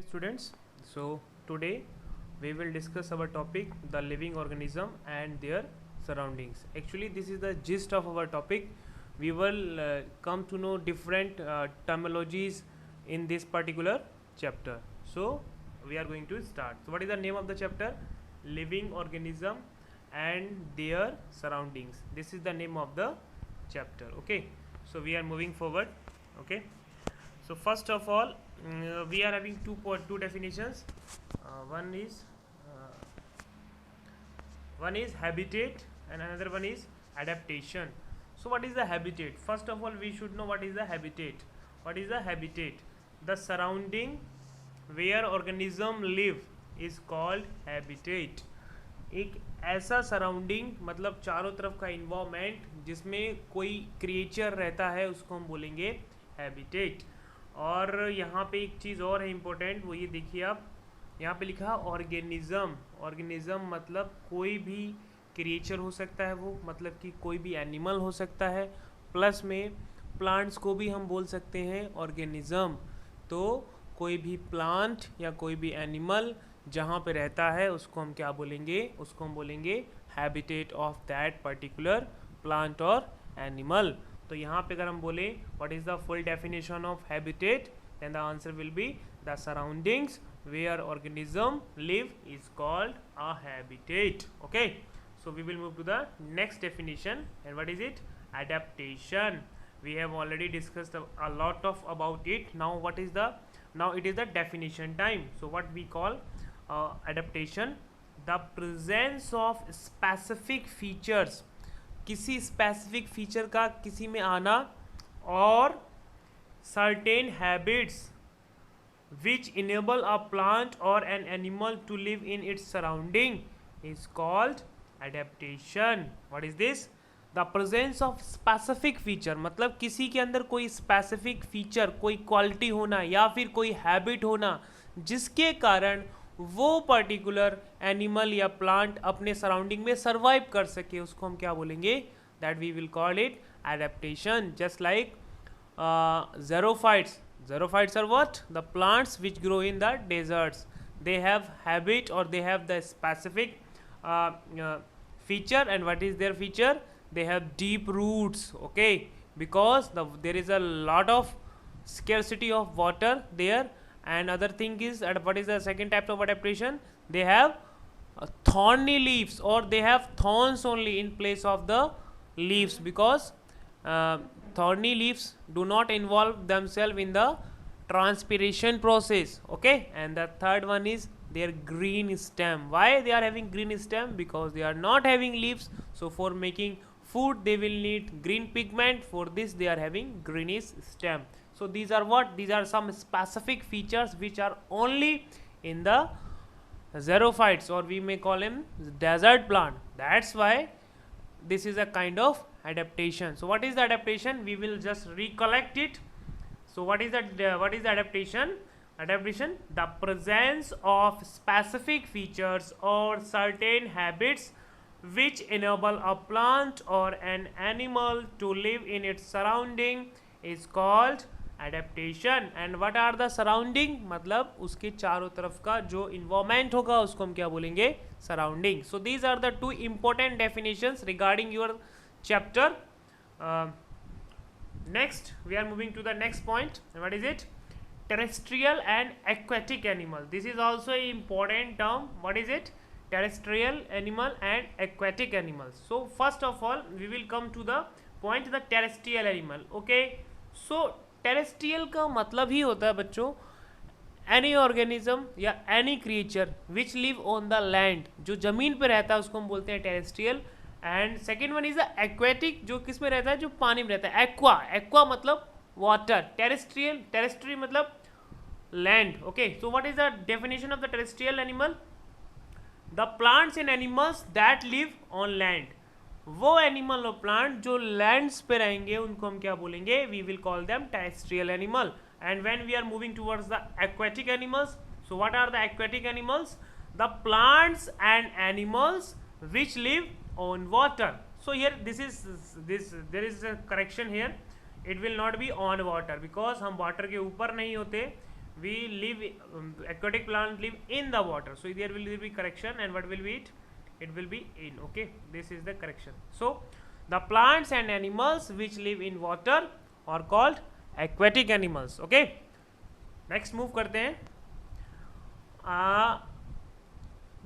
Students, so today we will discuss our topic the living organism and their surroundings. Actually, this is the gist of our topic. We will come to know different terminologies in this particular chapter. So we are going to start. So what is the name of the chapter? Living organism and their surroundings. This is the name of the chapter. Okay, so we are moving forward. Okay, so first of all, we are having two definitions. One is habitat and another one is adaptation. So what is the habitat? First of all, we should know what is the habitat. What is the habitat? The surrounding where organism live is called habitat. एक ऐसा surrounding मतलब चारों तरफ का environment जिसमें कोई creature रहता है उसको हम बोलेंगे हैबिटेट. और यहाँ पे एक चीज़ और है इम्पोर्टेंट, वो ये देखिए आप, यहाँ पे लिखा ऑर्गेनिज्म. ऑर्गेनिज्म मतलब कोई भी क्रिएचर हो सकता है, वो मतलब कि कोई भी एनिमल हो सकता है. प्लस में प्लांट्स को भी हम बोल सकते हैं ऑर्गेनिज्म. तो कोई भी प्लांट या कोई भी एनिमल जहाँ पे रहता है उसको हम क्या बोलेंगे? उसको हम बोलेंगे habitat of that particular plant और एनिमल. तो यहाँ पे अगर हम बोले what is the full definition of habitat, then the answer will be the surroundings where organism live is called a habitat. Okay, so we will move to the next definition. And what is it? adaptation. We have already discussed a lot of about it. Now what is the, now it is the definition time. So what we call adaptation, the presence of specific features, किसी specific feature का किसी में आना, और certain habits which enable a plant or an animal to live in its surrounding is called adaptation. What is this? The presence of specific feature मतलब किसी के अंदर कोई स्पेसिफिक फीचर, कोई क्वालिटी होना या फिर कोई हैबिट होना जिसके कारण वो पर्टिकुलर एनिमल या प्लांट अपने सराउंडिंग में सर्वाइव कर सके, उसको हम क्या बोलेंगे? That we will call it adaptation. Just like xerophytes. Xerophytes are what? The plants which grow in the deserts. They have habit और they have the specific feature. And what is their feature? They have deep roots. Okay, because there is a lot of scarcity of water there. And other thing is, what is the second type of adaptation? They have thorny leaves, or they have thorns only in place of the leaves, because thorny leaves do not involve themselves in the transpiration process. Okay, and the third one is their green stem. Why they are having green stem? Because they are not having leaves, so for making food they will need green pigment. For this they are having greenish stem. So these are what? These are some specific features which are only in the xerophytes, or we may call them desert plant. That's why this is a kind of adaptation. So what is the adaptation? We will just recollect it. So what is the adaptation? Adaptation, the presence of specific features or certain habits which enable a plant or an animal to live in its surrounding is called adaptation. And what are the surrounding? मतलब उसके चारों तरफ का जो environment होगा उसको हम क्या बोलेंगे? Surrounding. So these are the two important definitions regarding your chapter. Next we are moving to the next point. And what is it? Terrestrial and aquatic animal. This is also an important term. What is it? Terrestrial animal and aquatic animals. So first of all we will come to the point, the terrestrial animal. Okay, so terrestrial का मतलब ही होता है बच्चों any organism या any creature which live on the land, जो जमीन पे रहता है उसको हम बोलते हैं terrestrial. And second one is the aquatic, जो किस में रहता है? जो पानी में रहता है. एक्वा, एक्वा मतलब वाटर. टेरेस्ट्रियल, टेरेस्ट्री मतलब land. Okay, so what is the definition of the terrestrial animal? The plants and animals that live on land. वो एनिमल और प्लांट जो लैंड्स पे रहेंगे उनको हम क्या बोलेंगे? We will call them terrestrial animal. And when we are moving towards the aquatic animals, so what are the aquatic animals? The plants and animals which live on water. So here there is a correction here. It will not be on water because हम water के ऊपर नहीं होते. we live aquatic plant live in the water, so there will be correction, and what will be it will be in. Okay, this is the correction. So the plants and animals which live in water are called aquatic animals. Okay, next move करते हैं.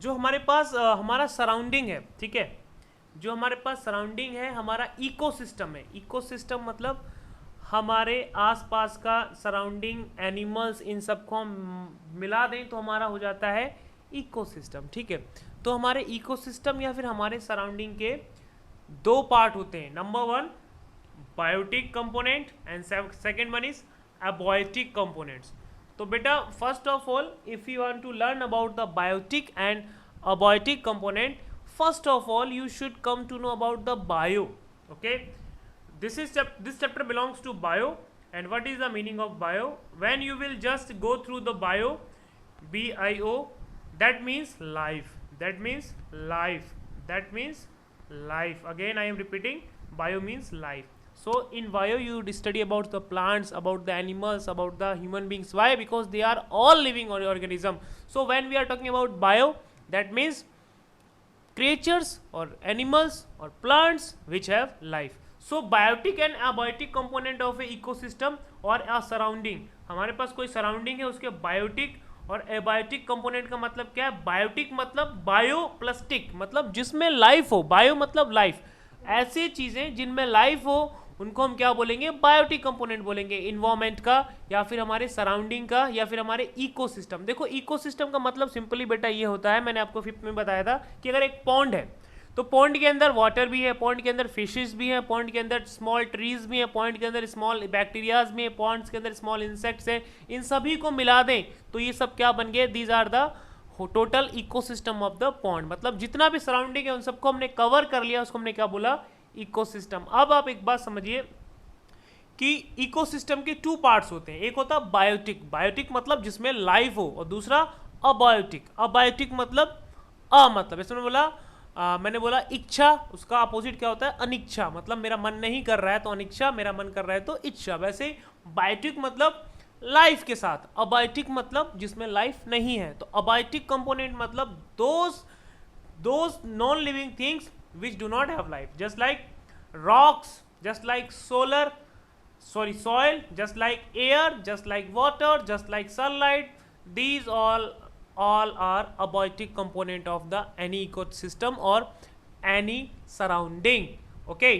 जो हमारे पास हमारा surrounding है, ठीक है, जो हमारे पास सराउंडिंग है हमारा इकोसिस्टम है. इकोसिस्टम मतलब हमारे आसपास का सराउंडिंग, एनिमल्स, इन सबको हम मिला दें तो हमारा हो जाता है इकोसिस्टम. ठीक है, तो हमारे इकोसिस्टम या फिर हमारे सराउंडिंग के दो पार्ट होते हैं. Number one biotic component and second one is abiotic components. तो बेटा first of all if you want to learn about the biotic and abiotic component, first of all you should come to know about the bio. Okay, this chapter belongs to bio. And what is the meaning of bio? When you will just go through the bio, bio, that means life, that means life, that means life. Again I am repeating, bio means life. So in bio you study about the plants, about the animals, about the human beings. Why? Because they are all living organism. So when we are talking about bio, that means creatures or animals or plants which have life. So biotic and abiotic component of a ecosystem or a surrounding. हमारे पास कोई surrounding है, उसके biotic और abiotic component का मतलब क्या है? Biotic मतलब बायो प्लस टिक, मतलब जिसमें लाइफ हो. बायो मतलब लाइफ, ऐसी चीजें जिनमें लाइफ हो उनको हम क्या बोलेंगे? बायोटिक कंपोनेंट बोलेंगे. इन्वायरमेंट का या फिर हमारे सराउंडिंग का या फिर हमारे इकोसिस्टम. देखो इकोसिस्टम का मतलब सिंपली बेटा ये होता है, मैंने आपको फिफ्थ में बताया था कि अगर एक पॉन्ड है तो पॉन्ड के अंदर वाटर भी है, पॉन्ड के अंदर फिशेस भी हैं, पॉन्ड के अंदर स्मॉल ट्रीज भी हैं, पॉन्ड के अंदर स्मॉल बैक्टीरियाज भी हैं, पॉन्ड्स के अंदर स्मॉल इंसेक्ट्स हैं. इन सभी को मिला दें तो ये सब क्या बन गए? These are the total ecosystem of the pond. मतलब जितना भी सराउंडिंग है उन सबको हमने कवर कर लिया, उसको हमने क्या बोला? इकोसिस्टम. अब आप एक बात समझिए कि इकोसिस्टम के टू पार्ट्स होते हैं. एक होता है बायोटिक, बायोटिक मतलब जिसमें लाइफ हो, और दूसरा अबायोटिक. अबायोटिक मतलब मतलब इसमें बोला मैंने बोला इच्छा, उसका अपोजिट क्या होता है? अनिच्छा. मतलब मेरा मन नहीं कर रहा है तो अनिच्छा, मेरा मन कर रहा है तो इच्छा. वैसे बायोटिक मतलब लाइफ के साथ, अबायोटिक मतलब जिसमें लाइफ नहीं है. तो अबायोटिक कंपोनेंट मतलब those non living things which do not have life, just like rocks, just like soil, just like air, just like water, just like sunlight. These all are abiotic component of the any ecosystem or any surrounding. Okay,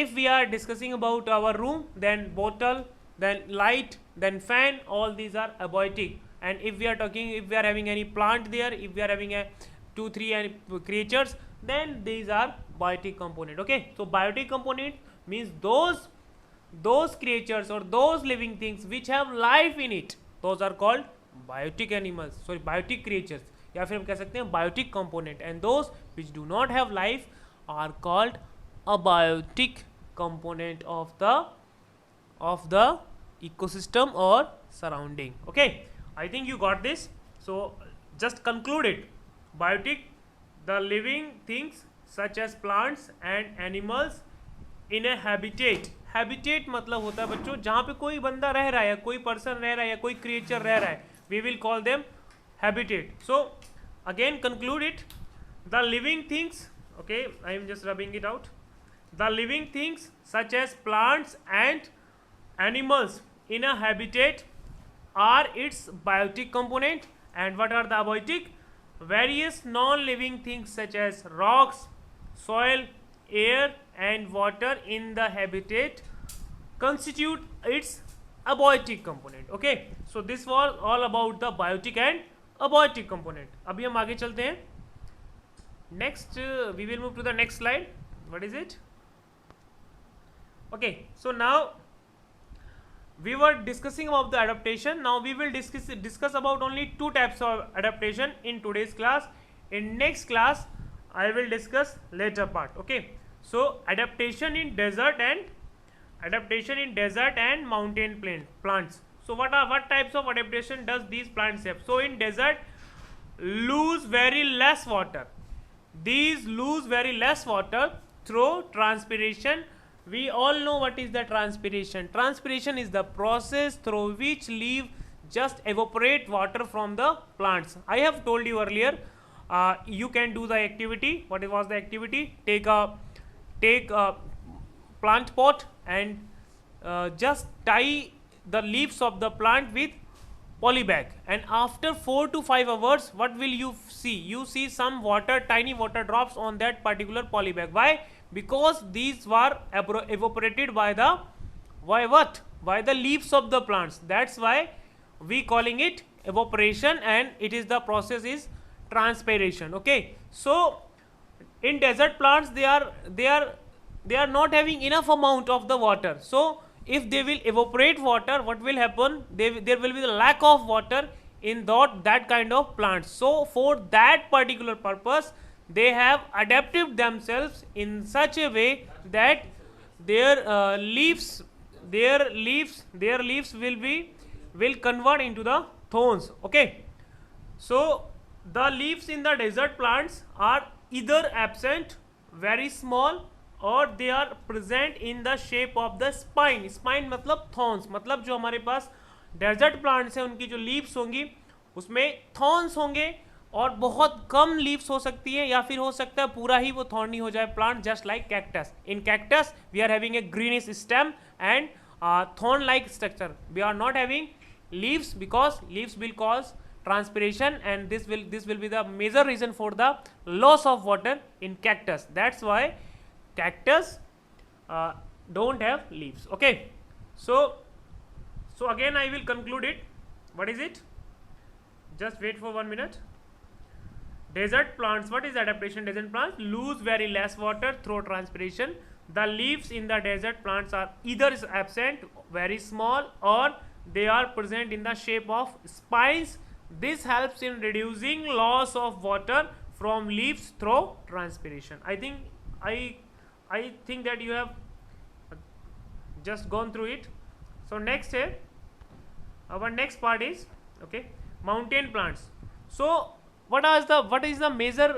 if we are discussing about our room, then bottle, then light, then fan, all these are abiotic. And if we are having any plant there, if we are having a 2-3 creatures, then these are biotic component. Okay, so biotic component means those creatures or those living things which have life in it, those are called biotic animals, sorry biotic creatures, या फिर हम कह सकते हैं biotic component. And those which do not have life are called abiotic component of the ecosystem or surrounding. Okay, I think you got this. So just conclude it. Biotic, the living things such as plants and animals in a habitat. Habitat मतलब होता है बच्चों जहाँ पे कोई बंदा रह रहा है, कोई पर्सन रह रहा है, या कोई क्रिएचर रह रहा है, we will call them habitat. So again conclude it. The living things, okay, I am just rubbing it out. The living things such as plants and animals in a habitat are its biotic component. And what are the abiotic? Various non-living things such as rocks, soil, air and water in the habitat constitute its abiotic component. Okay, so this was all about the biotic and abiotic component. अभी हम आगे चलते हैं. Next we will move to the next slide. What is it? Okay, so now we were discussing about the adaptation. Now we will discuss about only two types of adaptation in today's class. In next class I will discuss later part. Okay, so adaptation in desert and mountain plants. So what types of adaptation does these plants have? So in desert lose very less water. These lose very less water through transpiration. We all know what is the transpiration. Transpiration is the process through which leaf just evaporate water from the plants. I have told you earlier, you can do the activity. What was the activity? Take a plant pot and just tie the leaves of the plant with polybag, and after 4 to 5 hours what will you see? You see some water, tiny water drops on that particular polybag. Why? Because these were evaporated by the by the leaves of the plants. That's why we calling it evaporation, and it is the process is transpiration. Okay, so in desert plants they are not having enough amount of the water. So if they will evaporate water, what will happen? There will be the lack of water in that kind of plants. So for that particular purpose, they have adapted themselves in such a way that their leaves will convert into the thorns. Okay, so the leaves in the desert plants are either absent, very small, और they are present in the shape of the spine. Spine मतलब thorns, मतलब जो हमारे पास desert plants हैं उनकी जो leaves होंगी उसमें थॉर्न्स होंगे, और बहुत कम लीव्स हो सकती है, या फिर हो सकता है पूरा ही वो थॉर्नी हो जाए plant, just like cactus. In cactus we are having a greenish stem and thorn like structure. We are not having leaves because leaves will cause transpiration, and this will be the major reason for the loss of water in cactus. That's why cactus don't have leaves. Okay, so again I will conclude it. What is it? Just wait for 1 minute. Desert plants, what is adaptation? Desert plants lose very less water through transpiration. The leaves in the desert plants are either absent, very small, or they are present in the shape of spines. This helps in reducing loss of water from leaves through transpiration. I think that you have just gone through it. So next here, our next part is mountain plants. So what is the major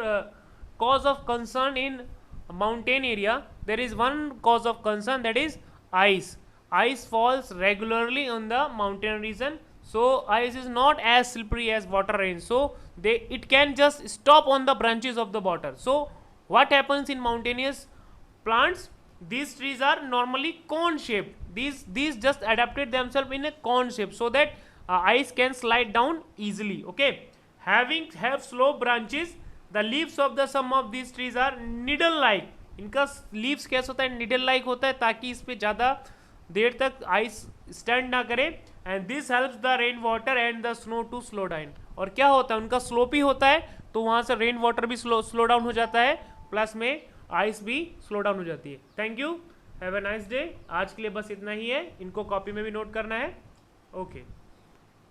cause of concern in mountain area? There is one cause of concern, that is ice. Ice falls regularly on the mountain region. So ice is not as slippery as water rain, so it can just stop on the branches of the water. So what happens in mountainous plants? These trees are normally cone shaped. These just adapted themselves in a cone shape so that ice can slide down easily. Okay, have slow branches. The leaves of the some of these trees are needle like. इनका leaves कैसा होता है? needle like होता है, ताकि इस पे ज़्यादा देर तक आइस स्टैंड ना करे, and this helps the rain water and the snow to slow down. और क्या होता है, उनका स्लोपी होता है, तो वहाँ से रेन वाटर भी स्लो डाउन हो जाता है, प्लस में आइस भी स्लो डाउन हो जाती है. Thank you, have a nice day. आज के लिए बस इतना ही है, इनको कॉपी में भी नोट करना है. ओके.